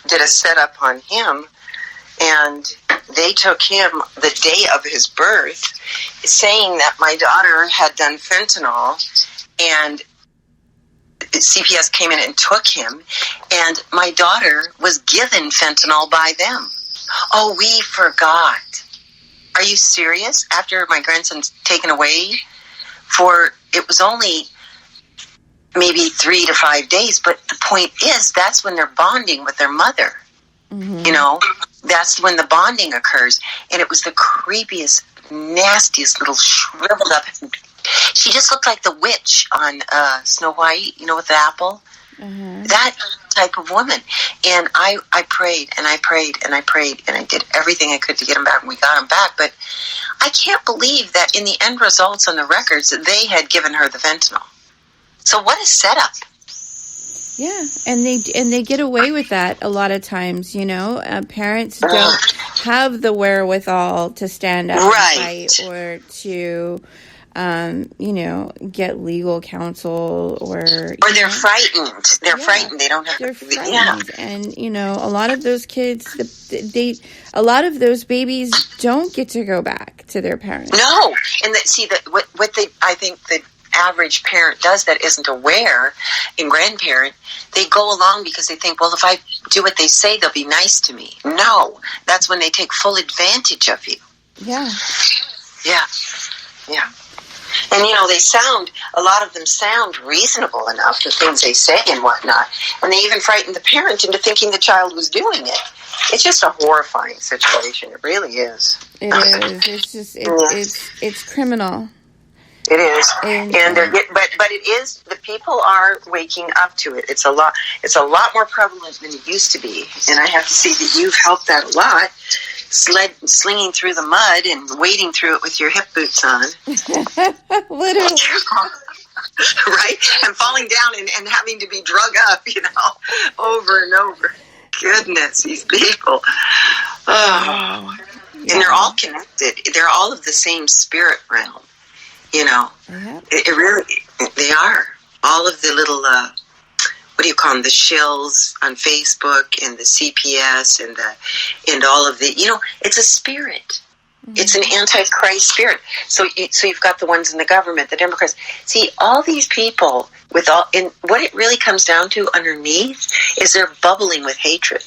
did a setup on him, and they took him the day of his birth, saying that my daughter had done fentanyl, and CPS came in and took him, and my daughter was given fentanyl by them. Oh, we forgot. Are you serious? After my grandson's taken away it was only maybe 3 to 5 days, but the point is, that's when they're bonding with their mother. Mm-hmm. You know, that's when the bonding occurs, and it was the creepiest, nastiest little shriveled up. She just looked like the witch on Snow White, you know, with the apple. Mm-hmm. That type of woman. And I prayed, and I prayed, and I prayed, and I did everything I could to get him back, and we got him back. But I can't believe that in the end results on the records, that they had given her the fentanyl. So what a setup. Yeah, and they get away with that a lot of times, you know. Parents don't have the wherewithal to stand up and fight, or to you know, get legal counsel, or they're frightened. They're frightened. They don't have. They're frightened, yeah. And you know, a lot of those kids, a lot of those babies don't get to go back to their parents. No, and I think the average parent does that isn't aware, and grandparent, they go along because they think, well, if I do what they say, they'll be nice to me. No, that's when they take full advantage of you. Yeah. Yeah. Yeah. And, you know, a lot of them sound reasonable enough, the things they say and whatnot. And they even frighten the parent into thinking the child was doing it. It's just a horrifying situation. It really is. It is. It's just, it's criminal. It is. And but it is, the people are waking up to it. It's a lot more prevalent than it used to be. And I have to say that you've helped that a lot. Slinging through the mud and wading through it with your hip boots on. Literally. Right? And falling down and having to be drug up, you know, over and over. Goodness, these people. Oh. Yeah. And they're all connected. They're all of the same spirit realm, you know. Yeah. It really, they are. All of the little, what do you call them, the shills on Facebook and the CPS and all of the, you know, it's a spirit. Mm-hmm. It's an antichrist spirit. So you've got the ones in the government, the Democrats. See, all these people and what it really comes down to underneath is they're bubbling with hatred.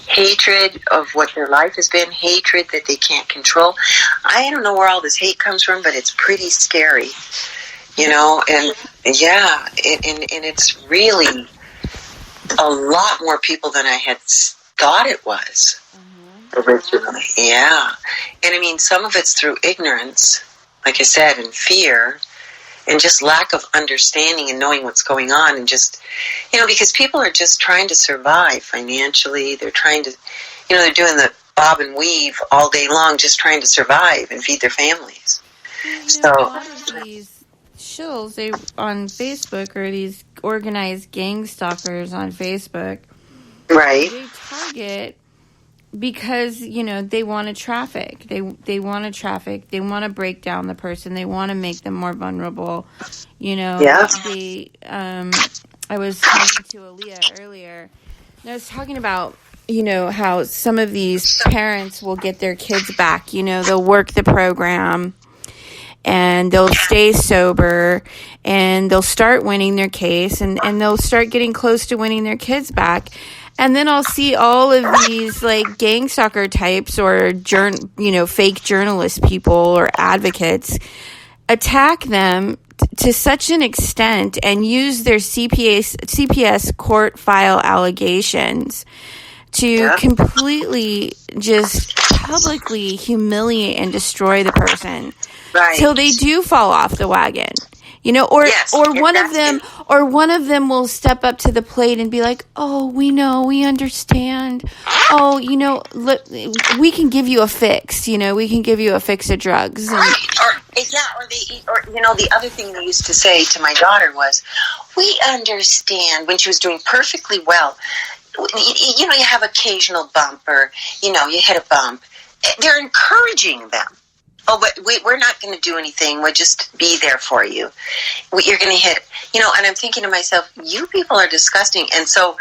Hatred of what their life has been, hatred that they can't control. I don't know where all this hate comes from, but it's pretty scary. You know, and yeah, and it's really a lot more people than I had thought it was originally. Yeah. And I mean, some of it's through ignorance, like I said, and fear, and just lack of understanding and knowing what's going on, and just, you know, because people are just trying to survive financially. They're trying to, you know, they're doing the bob and weave all day long, just trying to survive and feed their families. You know, a lot of these shills on Facebook, or these organized gang stalkers on Facebook, right? They target because, you know, they want to traffic. They want to traffic. They want to break down the person. They want to make them more vulnerable. You know, yeah. I was talking to Aaliyah earlier, and I was talking about, you know, how some of these parents will get their kids back. You know, they'll work the program, and they'll stay sober, and they'll start winning their case, and they'll start getting close to winning their kids back. And then I'll see all of these, like, gang stalker types, or fake journalist people or advocates attack them to such an extent and use their CPS court file allegations to completely just publicly humiliate and destroy the person. Right. So they do fall off the wagon, you know, or one of them will step up to the plate and be like, "Oh, we know, we understand. Oh, you know, look, we can give you a fix. You know, we can give you a fix of drugs." And, or you know, the other thing they used to say to my daughter was, "We understand," when she was doing perfectly well. You know, you have occasional bump, or, you know, you hit a bump. They're encouraging them. Oh, but we're not going to do anything. We'll just be there for you. You're going to hit, you know, and I'm thinking to myself, you people are disgusting. And so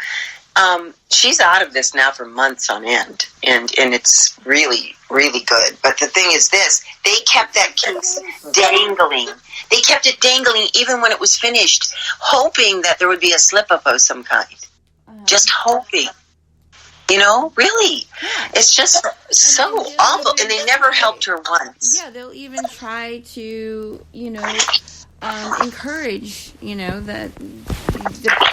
She's out of this now for months on end, and it's really, really good. But the thing is this, they kept that case dangling. They kept it dangling even when it was finished, hoping that there would be a slip-up of some kind. Just hoping. You know, really. Yeah. It's just so awful, and they never helped her once. Yeah, they'll even try to, encourage, the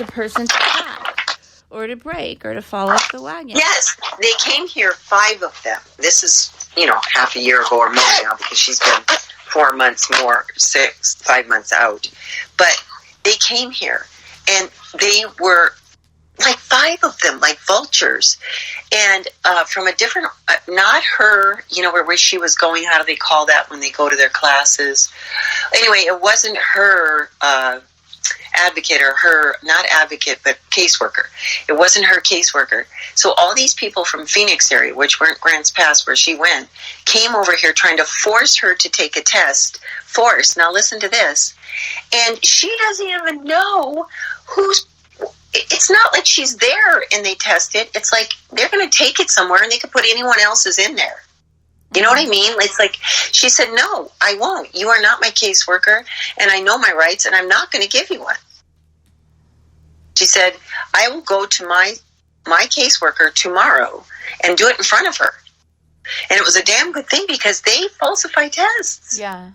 person to crack or to break or to fall off the wagon. Yes, they came here, 5 of them. This is, half a year ago or more now, because she's been 4 months more, 5 months out. But they came here, and they were like 5 of them, like vultures. And from a different, not her, where she was going, how do they call that when they go to their classes? Anyway, it wasn't her advocate or her, not advocate, but caseworker. It wasn't her caseworker. So all these people from Phoenix area, which weren't Grants Pass where she went, came over here trying to force her to take a test. Now listen to this. And she doesn't even know it's not like she's there and they test it. It's like they're going to take it somewhere and they could put anyone else's in there. You know what I mean? It's like she said, no, I won't. You are not my caseworker, and I know my rights, and I'm not going to give you one. She said, I will go to my caseworker tomorrow and do it in front of her. And it was a damn good thing because they falsify tests. Yeah.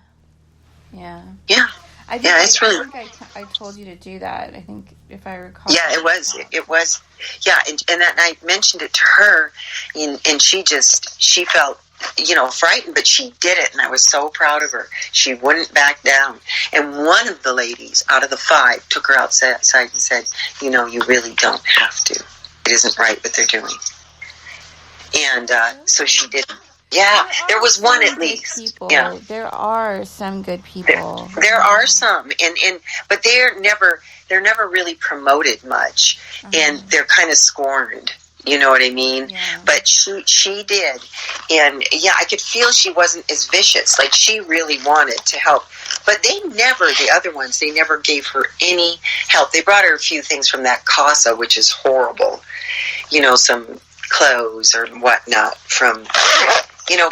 It's really. I think I told you to do that. I think if I recall. Yeah, it was. Yeah, and then I mentioned it to her, and she felt, frightened, but she did it, and I was so proud of her. She wouldn't back down. And one of the ladies out of the 5 took her outside and said, you really don't have to. It isn't right what they're doing. And so she didn't. Yeah, there was one at least. People. Yeah, there are some good people. There are some, but they're never really promoted much, and they're kind of scorned. You know what I mean? Yeah. But she did, and I could feel she wasn't as vicious. Like she really wanted to help, but the other ones, they never gave her any help. They brought her a few things from that casa, which is horrible. Some clothes or whatnot from.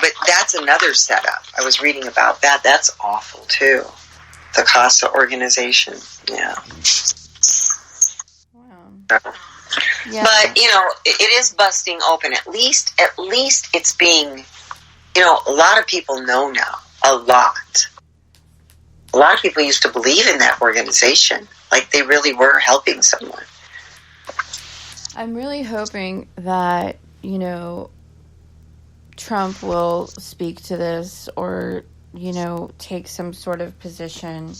But that's another setup. I was reading about that. That's awful, too. The CASA organization. Yeah. Wow. Yeah. But, it is busting open. At least it's being, a lot of people know now. A lot. A lot of people used to believe in that organization. Like they really were helping someone. I'm really hoping that, Trump will speak to this or, take some sort of position.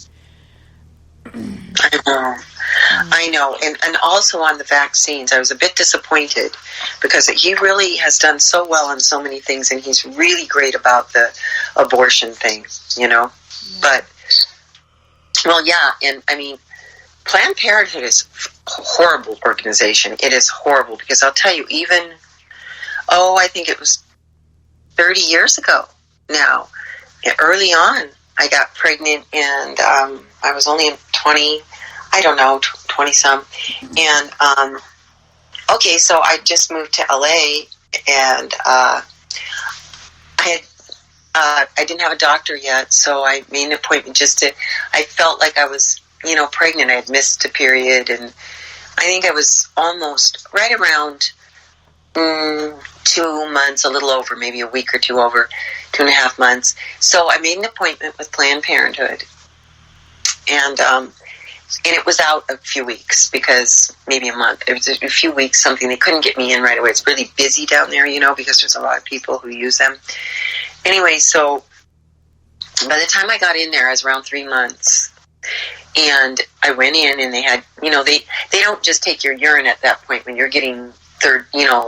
I know. And also on the vaccines, I was a bit disappointed because he really has done so well on so many things, and he's really great about the abortion thing, Yeah. But, and I mean, Planned Parenthood is a horrible organization. It is horrible because I'll tell you, even, I think it was 30 years ago now, early on, I got pregnant, and I was only 20, 20-some. And, so I just moved to LA, and I didn't have a doctor yet, so I made an appointment I felt like I was, pregnant. I had missed a period, and I think I was almost right around 2 months, a little over, maybe a week or 2 over, 2.5 months. So I made an appointment with Planned Parenthood, and it was out a few weeks, because maybe a month. It was a few weeks, something. They couldn't get me in right away. It's really busy down there, because there's a lot of people who use them. Anyway, so by the time I got in there, I was around 3 months. And I went in, and they had, they don't just take your urine at that point when you're getting third,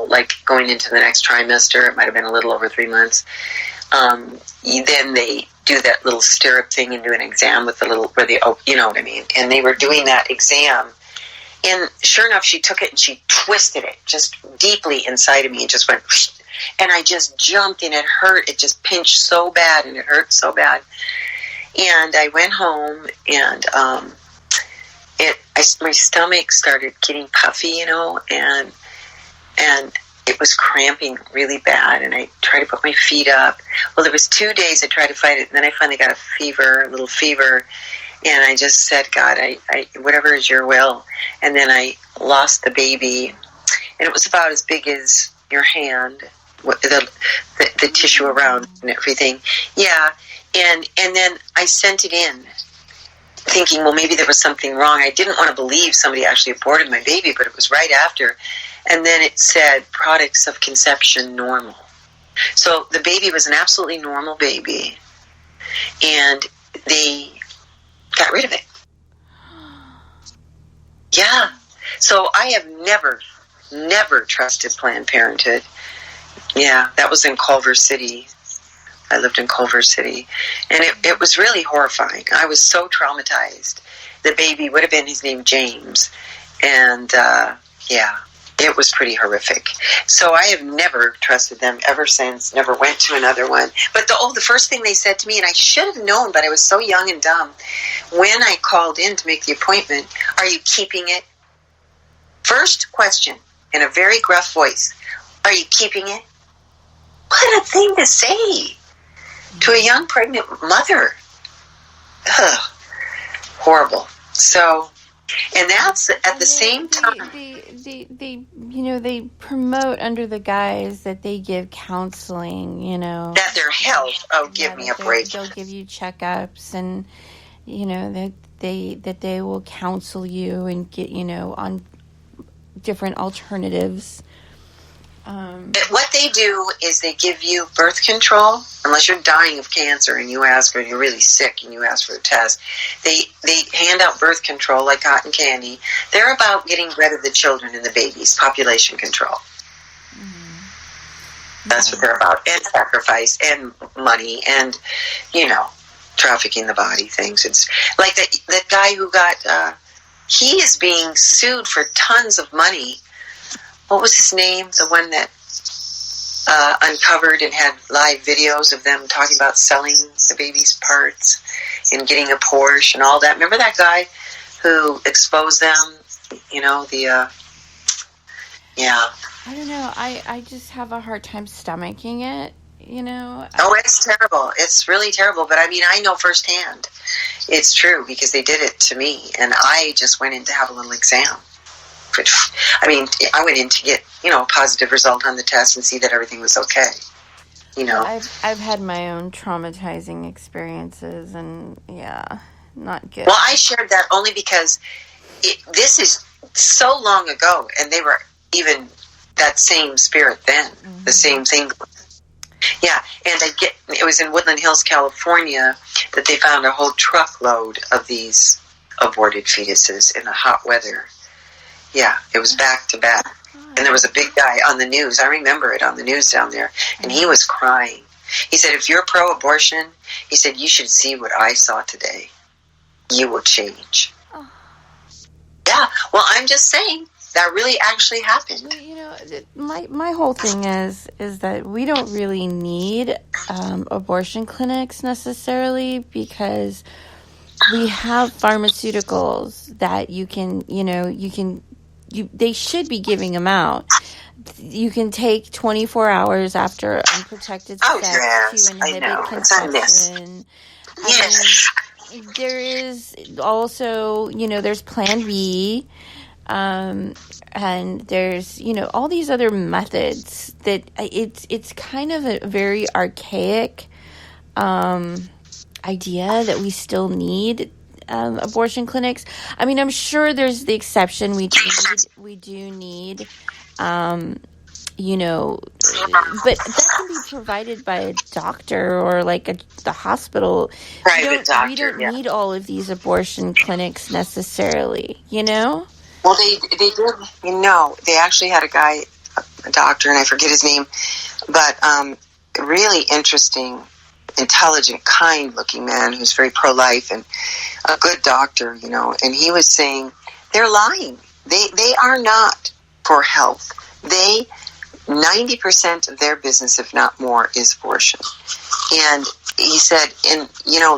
like going into the next trimester. It might have been a little over 3 months. Then they do that little stirrup thing and do an exam with the little, you know what I mean? And they were doing that exam. And sure enough, she took it and she twisted it just deeply inside of me and just went, and I just jumped, and it hurt. It just pinched so bad, and it hurt so bad. And I went home, and my stomach started getting puffy, and it was cramping really bad, and I tried to put my feet up. Well, there was 2 days I tried to fight it, and then I finally got a little fever, and I just said, God, I whatever is your will. And then I lost the baby, and it was about as big as your hand, the tissue around and everything. Yeah, and then I sent it in, thinking, well, maybe there was something wrong. I didn't want to believe somebody actually aborted my baby, but it was right after. And then it said, products of conception normal. So the baby was an absolutely normal baby, and they got rid of it. Yeah. So I have never trusted Planned Parenthood. Yeah, that was in Culver City. I lived in Culver City, and it was really horrifying. I was so traumatized. The baby would have been, his name James, and yeah, it was pretty horrific. So I have never trusted them ever since, never went to another one. But the first thing they said to me, and I should have known, but I was so young and dumb, when I called in to make the appointment, are you keeping it? First question, in a very gruff voice, are you keeping it? What a thing to say to a young pregnant mother. Ugh, horrible. So, and that's at the same time. They promote under the guise that they give counseling, That their health, give me a break. They'll give you checkups, and, that they will counsel you and get, on different alternatives. What they do is they give you birth control, unless you're dying of cancer and you ask, or you're really sick and you ask for a test. They hand out birth control like cotton candy. They're about getting rid of the children and the babies, population control. Mm-hmm. That's what they're about. And sacrifice and money and, trafficking the body things. It's like that guy who got, he is being sued for tons of money. What was his name? The one that uncovered and had live videos of them talking about selling the baby's parts and getting a Porsche and all that. Remember that guy who exposed them? Yeah. I don't know. I just have a hard time stomaching it, Oh, it's terrible. It's really terrible. But I know firsthand. It's true because they did it to me, and I just went in to have a little exam. I went in to get, a positive result on the test and see that everything was okay. I've had my own traumatizing experiences, and yeah, not good. Well, I shared that only because this is so long ago, and they were even that same spirit then, the same thing. Yeah, and it was in Woodland Hills, California, that they found a whole truckload of these aborted fetuses in the hot weather. Yeah, it was back to back. And there was a big guy on the news. I remember it on the news down there. And he was crying. He said, if you're pro-abortion, he said, you should see what I saw today. You will change. Oh. Yeah, well, I'm just saying, that really actually happened. My whole thing is that we don't really need abortion clinics necessarily, because we have pharmaceuticals that they should be giving them out. You can take 24 hours after unprotected sex to inhibit conception. Yes. There is also, there's Plan B, and there's, all these other methods that it's kind of a very archaic idea that we still need abortion clinics. I'm sure there's the exception. We do need, but that can be provided by a doctor or like the hospital. Private doctor. We don't need all of these abortion clinics necessarily, Well, they did, they actually had a doctor, and I forget his name, but really interesting, intelligent, kind-looking man who's very pro-life and a good doctor, and he was saying they're lying. They are not for health. 90% of their business, if not more, is abortion. And he said, and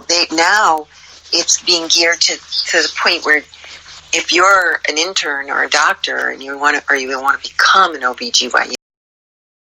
they now it's being geared to the point where if you're an intern or a doctor and you want to become an OBGYN,